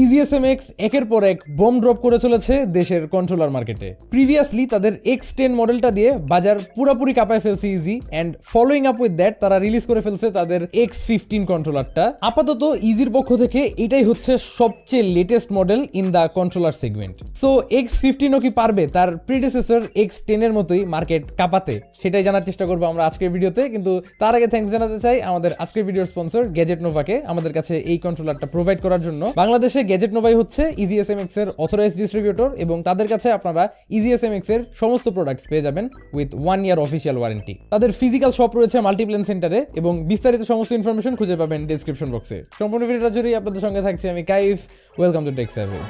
EasySMX একের পর এক বোম ড্রপ করে চলেছে দেশের কন্ট্রোলার মার্কেটে। প্রিভিয়াসলি তাদের X10 মডেলটা দিয়ে বাজার পুরোপুরি কাঁপায় ফেলছে easy, and following up with that তারা রিলিজ করে ফেলছে তাদের X15 কন্ট্রোলারটা। আপাতত ইজির পক্ষ থেকে এটাই হচ্ছে সবচেয়ে latest model in the controller segment. So X15 ও কি পারবে তার প্রিডিসেসর X10 এর মতোই মার্কেট কাঁপাতে, সেটাই জানার চেষ্টা করবো আমরা আজকের ভিডিওতে। কিন্তু তার আগে থ্যাঙ্কস জানাতে চাই আমাদের আজকের ভিডিওর স্পন্সর গ্যাজেট নোভাকে আমাদের কাছে এই কন্ট্রোলারটা প্রোভাইড করার জন্য। বাংলাদেশে গ্যাজেট নোভাই হচ্ছে EasySMX এর অথরাইজড ডিস্ট্রিবিউটর, এবং তাদের কাছে আপনারা EasySMX এর সমস্ত প্রোডাক্টস পেয়ে যাবেন উইথ 1 ইয়ার অফিসিয়াল ওয়ারেন্টি। তাদের ফিজিক্যাল শপ রয়েছে মাল্টিপ্লেন সেন্টারে, এবং বিস্তারিত সমস্ত ইনফরমেশন খুঁজে পাবেন ডেসক্রিপশন বক্সে। সম্পূর্ণ ভিডিওটা জুড়েই আপনাদের সঙ্গে থাকছি আমি Kaif. Welcome to tech service.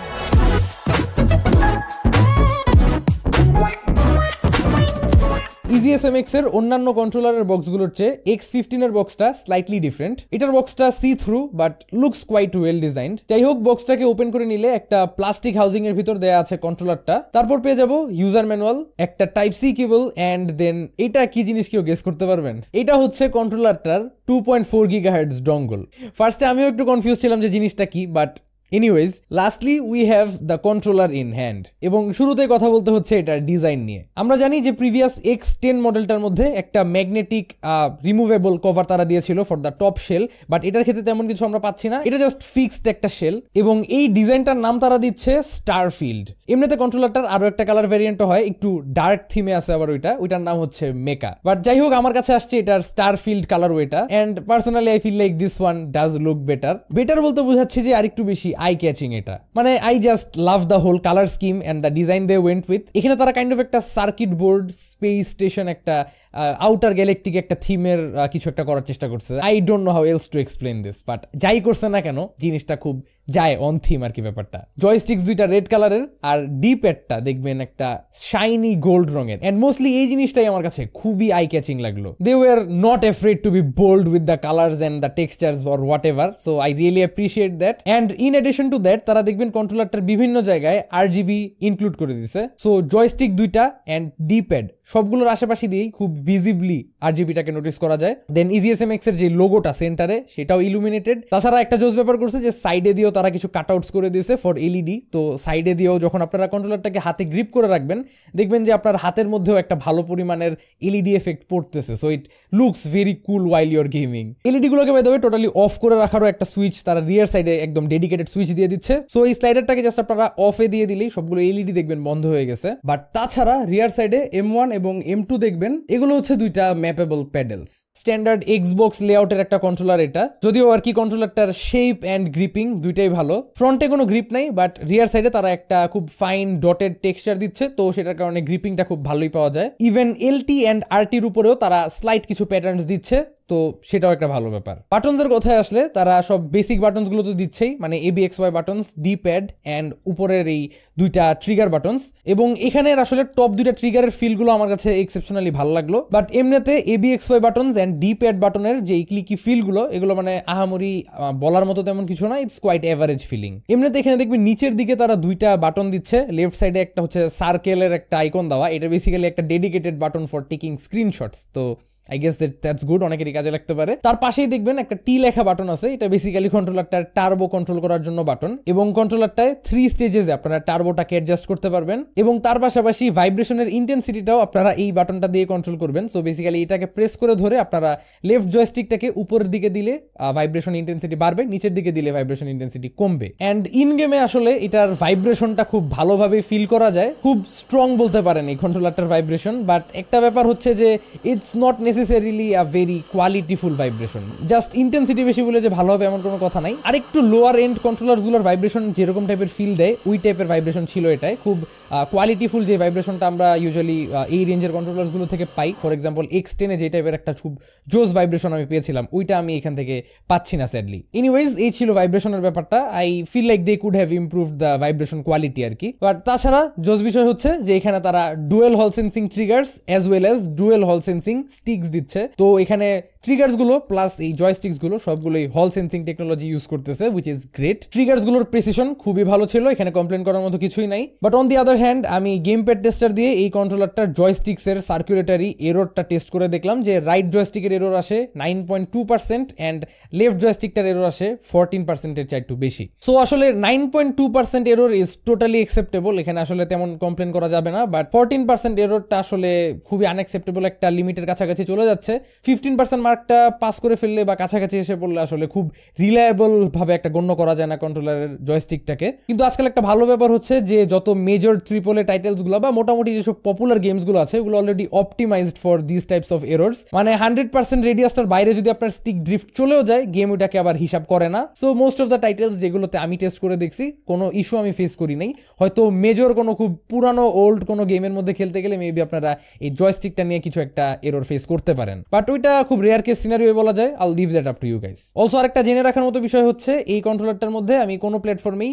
EasySMX এর অন্যান্য কন্ট্রোলারের বক্সগুলোর চেয়ে X15 এর বক্সটা স্লাইটলি ডিফারেন্ট। এটার বক্সটা see through but looks quite well designed. যাই হোক, বক্সটাকে ওপেন করে নিলে একটা প্লাস্টিক হাউজিং এর ভিতর দেয়া আছে কন্ট্রোলারটা। তারপর পেয়ে যাব ইউজার ম্যানুয়াল, একটা type C cable, and then এটা কি জিনিস কেউ গেস করতে পারবেন? এটা হচ্ছে কন্ট্রোলারটার 2.4 GHz ডঙ্গল। ফার্স্টে আমিও একটু কনফিউজ ছিলাম যে জিনিসটা কি, but anyways lastly we have the controller in hand. এবং শুরুতে কথা বলতে হচ্ছে এটার ডিজাইন নিয়ে। আমরা জানি যে প্রিভিয়াস X10 মডেলটার মধ্যে একটা ম্যাগনেটিক রিমুভেবল কভার তারা দিয়েছিল for the top shell, but এটার ক্ষেত্রে তেমন কিছু আমরা পাচ্ছি না। এটা জাস্ট ফিক্সড একটা শেল, এবং এই ডিজাইনটার নাম তারা দিচ্ছে স্টারফিল্ড। এমনিতে কন্ট্রোলারটার আরো একটা কালার ভ্যারিয়েন্টও হয়, একটু ডার্ক থিমে আছে আবার, ওইটার নাম হচ্ছে মেকা। বাট যাই হোক, আমার কাছে আসছে এটার স্টারফিল্ড কালার ওয়েটা, and personally I feel like this one does look better বলতে বোঝাচ্ছে যে আরেকটু বেশি আই ক্যাচিং। এটা মানে I just love the whole colour scheme and the design they went with. এখানে তারা কাইন্ড অফ একটা সার্কিট বোর্ড, স্পেস স্টেশন, একটা আউটার গ্যালাক্টিক একটা থিমের কিছু একটা করার চেষ্টা করছে। I don't know how else to explain this, but যাই করছে না কেন জিনিসটা খুব যায় অন থিম আর কি ব্যাপারটা। জয়স্টিক্স দুইটা রেড কালারের, আর ডি প্যাডটা দেখবেন একটা শাইনি গোল্ড রঙের, এন্ড মোস্টলি এই জিনিসটাই আমার কাছে খুবই আই ক্যাচিং লাগলো। They were not afraid to be bold with the colours and the textures or whatever, so I really appreciate that. And in addition to that তারা দেখবেন কন্ট্রোলারটার বিভিন্ন জায়গায় RGB ইনক্লুড করে দিছে। সো জয়স্টিক দুইটা and D pad সবগুলোর আশেপাশে দিয়েই খুব ভিজিবলি RGBটাকে নোটিস করা যায়। দেন EasySMX এর যে লোগোটা সেন্টারে সেটাও ইলুমিনেটেড। তাছাড়া একটা জোস ব্যাপার করছে যে সাইডে দিয়েও তারা কিছু কাটআউটস করে দিয়েছে ফর LED। তো সাইডে দিয়েও যখন আপনারা কন্ট্রোলারটাকে হাতে গ্রিপ করে রাখবেন দেখবেন যে আপনার হাতের মধ্যেও একটা ভালো পরিমাণের LED এফেক্ট পড়তেছে। So it looks very cool while your gaming. LED গুলোকে by the way totally off করে রাখারও একটা সুইচ তারা রিয়ার সাইডে একদম ডেডিকেটেড সুইচ দিয়ে দিচ্ছে। সো এই স্লাইডারটাকে জাস্ট আপনারা অফে দিয়ে দিলেই সবগুলো LED দেখবেন বন্ধ হয়ে গেছে। বাট তাছাড়া রিয়ার সাইডে M1 এবং M2 দেখবেন এগুলো হচ্ছে দুইটা ম্যাপেবল প্যাডেলস। স্ট্যান্ডার্ড Xbox লেআউটের একটা কন্ট্রোলার এটা, যদিও আর কি কন্ট্রোলারটার শেপ অ্যান্ড গ্রিপিং দুইটাই ভালো। ফ্রন্টে কোনো গ্রিপ নাই, বাট রিয়ার সাইডে তারা একটা খুব ফাইন ডটেড টেক্সচার দিচ্ছে, তো সেটার কারণে গ্রিপিংটা খুব ভালোই পাওয়া যায়। ইভেন LT অ্যান্ড RTর উপরেও তারা স্লাইট কিছু প্যাটার্নস দিচ্ছে, তো সেটাও একটা ভালো ব্যাপার। বাটনসের কথায় আসলে তারা সব বেসিক বাটনস গুলো তো দিচ্ছেই, মানে ABXY buttons, D pad and উপরের এই দুইটা ট্রিগার বাটনস। এবং এখানের আসলে টপ দুইটা ট্রিগারের ফিলগুলো আমার কাছে এক্সেপশনালি ভালো লাগলো। বাট এমনিতে ABXY buttons and D pad বাটনের যে ক্লিকি ফিলগুলো এগুলো মানে আহামরি বলার মতো তেমন কিছু না, ইটস কোয়াইট এভারেজ ফিলিং। এমনিতে এখানে দেখবেন নিচের দিকে তারা দুইটা বাটন দিচ্ছে। লেফট সাইডে একটা হচ্ছে সার্কেলের একটা আইকন দেওয়া, এটা বেসিক্যালি একটা dedicated button for taking screenshots. তো I guess that's good, অনেকেরই কাজে লাগতে পারে। তার পাশেই দেখবেন একটা টি লেখা বাটন আছে, এটা বেসিক্যালি কন্ট্রোলারটার টার্বো কন্ট্রোল করার জন্য বাটন। এবং কন্ট্রোলারটায় 3 স্টেজেসে আপনারা টার্বোটাকে অ্যাডজাস্ট করতে পারবেন, এবং তার পাশাপাশি ভাইব্রেশনের ইন্টেন্সিটিটাও আপনারা এই বাটনটা দিয়ে কন্ট্রোল করবেন। সো বেসিক্যালি এটাকে প্রেস করে ধরে আপনারা লেফট জয়স্টিকটাকে উপরের দিকে দিলে ভাইব্রেশন ইন্টেন্সিটি বাড়বে, নিচের দিকে দিলে ভাইব্রেশন ইন্টেন্সিটি কমবে। অ্যান্ড ইন গেমে আসলে এটার ভাইব্রেশনটা খুব ভালোভাবে ফিল করা যায়, খুব স্ট্রং বলতে পারেন এই কন্ট্রোলারটার ভাইব্রেশন। বাট একটা ব্যাপার হচ্ছে যে it's not necessarily a very qualityful vibration. Just intensity বেশি বলে যে ভালো হবে এমন কোনো কথা নাই। আর একটু লোয়ার এন্ড কন্ট্রোলারসগুলোর ভাইব্রেশন যেরকম টাইপের ফিল দেয় ওই টাইপের ভাইব্রেশন ছিল এটাই। খুব কোয়ালিটিফুল যে ভাইব্রেশনটা আমরা ইউজুয়ালি এই রেঞ্জের কন্ট্রোলারসগুলো থেকে পাই, ফর এক্সাম্পল X10 যে টাইপের একটা খুব জোস ভাইব্রেশন আমি পেয়েছিলাম, ওইটা আমি এখান থেকে পাচ্ছি না স্যাডলি। এনিওয়েজ এই ছিল ভাইব্রেশনের ব্যাপারটা। I feel like they could have improved the vibration quality আর কি। বাট তাছাড়া জোস বিষয় হচ্ছে যে এখানে তারা ডুয়েল হল sensing triggers as well as dual হল সেন্সিং স্টিক্স দিচ্ছে। তো এখানে ট্রিগার্স গুলো প্লাস এই জয়স্টিক্স গুলো সবগুলোই হল সেন্সিং টেকনোলজি ইউজ করতেছে, উইচ ইজ গ্রেট। ট্রিগার্স গুলোর প্রেসিশন খুবই ভালো ছিল, এখানে কমপ্লেন করার মতো কিছুই নাই। But on the other hand আমি গেম প্যাড টেস্টার দিয়ে এই কন্ট্রোলারটার জয়স্টিক্স এর সার্কুলেটরি এররটা টেস্ট করে দেখলাম যে রাইট জয়স্টিকের এরর আসে 9.2% এন্ড লেফট জয়স্টিকটার এরর আসে 14% এর চাইতে একটু বেশি। সো আসলে 9.2% এরর ইজ টোটালি অ্যাকসেপ্টেবল, এখানে আসলে তেমন কমপ্লেন করা যাবে না। বাট 14% এররটা আসলে খুবই আনএক্সেপ্টেবল, একটা লিমিটের কাছাকাছি চলে যাচ্ছে। 15% মার্কটা পাস করে ফেললে বা কাছাকাছি এসে পড়লে আসলে খুব রিলায়েবল ভাবে একটা গণ্য করা যায় না কন্ট্রোলারের জয়স্টিকটাকে। কিন্তু আজকাল একটা ভালো ব্যাপার হচ্ছে যে যত মেজর ট্রিপল এ টাইটেলস গুলো বা মোটামুটি যেসব পপুলার গেমস গুলো আছে ওগুলো already optimised for this types of errors. মানে 100% রেডিয়াসটার বাইরে যদি আপনার স্টিক ড্রিফট চলেও যায় গেম ওটাকে আবার হিসাব করে না। So most of the titles যেগুলোতে আমি টেস্ট করে দেখছি কোনো ইস্যু আমি ফেস করি নাই। হয়তো মেজর কোনো খুব পুরানো ওল্ড কোনো গেমের মধ্যে খেলতে গেলে মেবি আপনারা এই জয়স্টিকটা নিয়ে কিছু একটা এরর ফেস করতে পারেন, বাট ওইটা খুব রেয়ার কেস সিনারিও বলা যায়। I'll leave that up to you guys. Also আরেকটা জেনে রাখার মতো বিষয় হচ্ছে এই কন্ট্রোলারটার মধ্যে আমি কোনো প্ল্যাটফর্মেই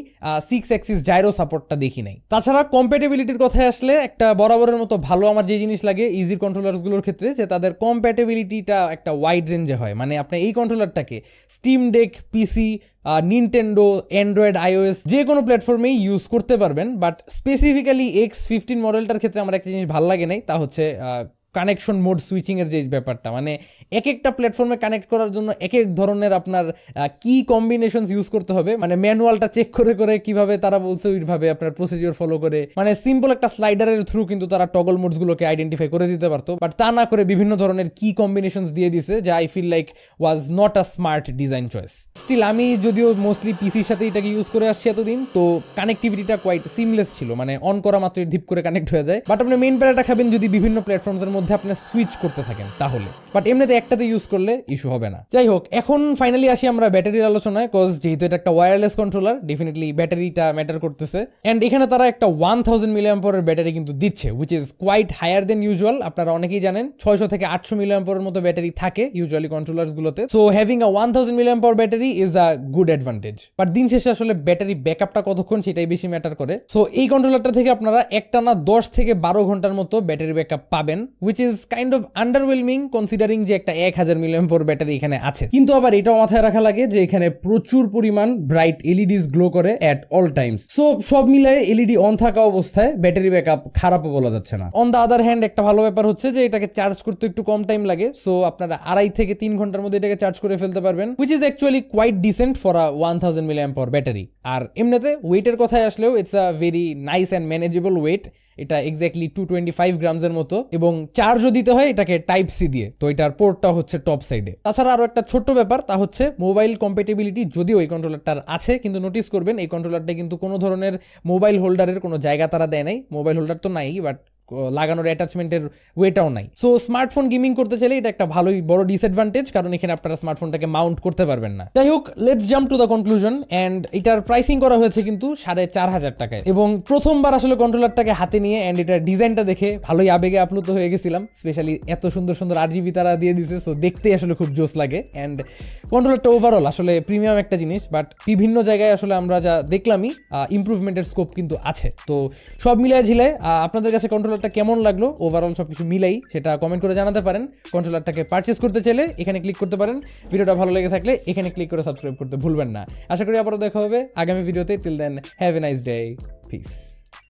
6 অ্যাক্সিস জাইরো সাপোর্টটা দেখি নাই। তাছাড়া কম্প্যাটেবিলিটির কথায় আসলে একটা বরাবরের মতো ভালো আমার যে জিনিস লাগে ইজি কন্ট্রোলারসগুলোর ক্ষেত্রে যে তাদের কম্প্যাটেবিলিটিটা একটা ওয়াইড রেঞ্জে হয়। মানে আপনি এই কন্ট্রোলারটাকে স্টিম ডেক, পিসি, নিনটেন্ডো, অ্যান্ড্রয়েড, আইওএস যে কোনো প্ল্যাটফর্মেই ইউজ করতে পারবেন। বাট স্পেসিফিক্যালি X15 মডেলটার ক্ষেত্রে আমার একটা জিনিস ভালো লাগে নাই, তা হচ্ছে কানেকশন মোড সুইচিং এর যে ব্যাপারটা। মানে এক একটা প্ল্যাটফর্মে কানেক্ট করার জন্য এক এক ধরনের আপনার কি কম্বিনেশনস ইউজ করতে হবে, মানে ম্যানুয়ালটা চেক করে করে কিভাবে তারা বলছে ওইভাবে আপনার প্রসিডিওর ফলো করে, মানে সিম্পল একটা স্লাইডারের থ্রু কিন্তু তারা টগল মোডস গুলোকে আইডেন্টিফাই করে দিতে পারতো। বাট তা না করে বিভিন্ন ধরনের কি কম্বিনেশনস দিয়ে দিছে যা I feel like was not a smart design choice. Still আমি যদিও মোস্টলি পিসির সাথে এটাকে ইউজ করে আসছি এতদিন, তো কানেক্টিভিটিটা কোয়াইট সিমলেস ছিল, মানে অন করা মাত্র ধিপ করে কানেক্ট হয়ে যায়। বাট আপনি মেইন প্যারাটা খাবেন যদি বিভিন্ন প্ল্যাটফর্মসের মধ্যে আপনি সুইচ করতে থাকেন তাহলে, বাট এমনিতে একটাতে ইউজ করলে ইস্যু হবে না। যাই হোক, এখন ফাইনালি আসি আমরা ব্যাটারির আলোচনায়, কজ যেহেতু এটা একটা ওয়্যারলেস কন্ট্রোলার ডেফিনেটলি ব্যাটারিটা ম্যাটার করতেছে। এন্ড এখানে তারা একটা 1000 mAh ব্যাটারি কিন্তু দিচ্ছে, which is quite higher than usual. আপনারা অনেকেই জানেন 600 থেকে 800 mAh মতো ব্যাটারি থাকে ইউজুয়ালি কন্ট্রোলার্স গুলোতে। So having a 1000 mAh battery is a good advantage. But দিন শেষে আসলে ব্যাটারি ব্যাকআপটা কতক্ষণ সেটাই বেশি ম্যাটার করে। সো এই কন্ট্রোলারটা থেকে আপনারা একটানা 10 থেকে 12 ঘন্টার মতো ব্যাটারি ব্যাকআপ পাবেন, which is kind of আন্ডারওয়েলমিং considering যে একটা 1000 mAh ব্যাটারি এখানে আছে। কিন্তু আবার এটাও মাথায় রাখা লাগে যে এখানে প্রচুর পরিমাণ ব্রাইট এলইডিস গ্লো করে এট অল টাইমস। সো সব মিলায়ে এলইডি অন থাকা অবস্থায় ব্যাটারি ব্যাকআপ খারাপও বলা যাচ্ছে না। অন দ্য আদার হ্যান্ড একটা ভালো ব্যাপার হচ্ছে যে এটাকে চার্জ করতে একটু কম টাইম লাগে। সো আপনারা 2.5 থেকে 3 ঘন্টার মধ্যে এটাকে চার্জ করে ফেলতে পারবেন, which is actually quite decent for a 1000 mAh battery. আর এমনিতে ওয়েটের কথায় আসলেও it's a very nice and manageable weight. এটা এক্স্যাক্টলি 225 গ্রামসের মতো, এবং চার্জও দিতে হয় এটাকে টাইপ সি দিয়ে, তো এটার পোর্টটা হচ্ছে টপ সাইডে। তাছাড়া আরো একটা ছোট্ট ব্যাপার, তা হচ্ছে মোবাইল কম্প্যাটিবিলিটি যদিও এই কন্ট্রোলারটার আছে, কিন্তু নোটিস করবেন এই কন্ট্রোলারটা কিন্তু কোনো ধরনের মোবাইল হোল্ডারের কোনো জায়গা তারা দেয় নাই। মোবাইল হোল্ডার তো নাই, বাট লাগানোর অ্যাটাচমেন্টের ওয়েটাও নাই। সো স্মার্টফোন গেমিং করতে চাইলে এটা একটা ভালোই বড় ডিসঅ্যাডভান্টেজ, কারণ এখানে আপনারা স্মার্টফোনটাকে মাউন্ট করতে পারবেন না। যাই হোক, let's jump to the conclusion. And এটার প্রাইসিং করা হয়েছে কিন্তু 4500 টাকায়, এবং প্রথমবার আসলে কন্ট্রোলারটাকে হাতে নিয়ে এন্ড এটার ডিজাইনটা দেখে ভালোই আবেগে আপ্লুত হয়ে গেছিলাম। স্পেশালি এত সুন্দর সুন্দর RGB তারা দিয়ে দিছে, সো দেখতে আসলে খুব জোস লাগে। এন্ড কন্ট্রোলারটা ওভারঅল আসলে প্রিমিয়াম একটা জিনিস, বাট বিভিন্ন জায়গায় আসলে আমরা যা দেখলামই ইমপ্রুভমেন্টের স্কোপ কিন্তু আছে। তো সব মিলায় ঝিলায় আপনাদের কাছে কন্ট্রোলারটা কেমন লাগলো ওভারঅল সবকিছু মিলাই সেটা কমেন্ট করে জানাতে পারেন। কন্ট্রোলারটাকে পারচেজ করতে চাইলে এখানে ক্লিক করতে পারেন। ভিডিওটা ভালো লেগে থাকলে এখানে ক্লিক করে সাবস্ক্রাইব করতে ভুলবেন না। আশা করি আবারও দেখা হবে আগামী ভিডিওতে। Till then have a nice day, piece.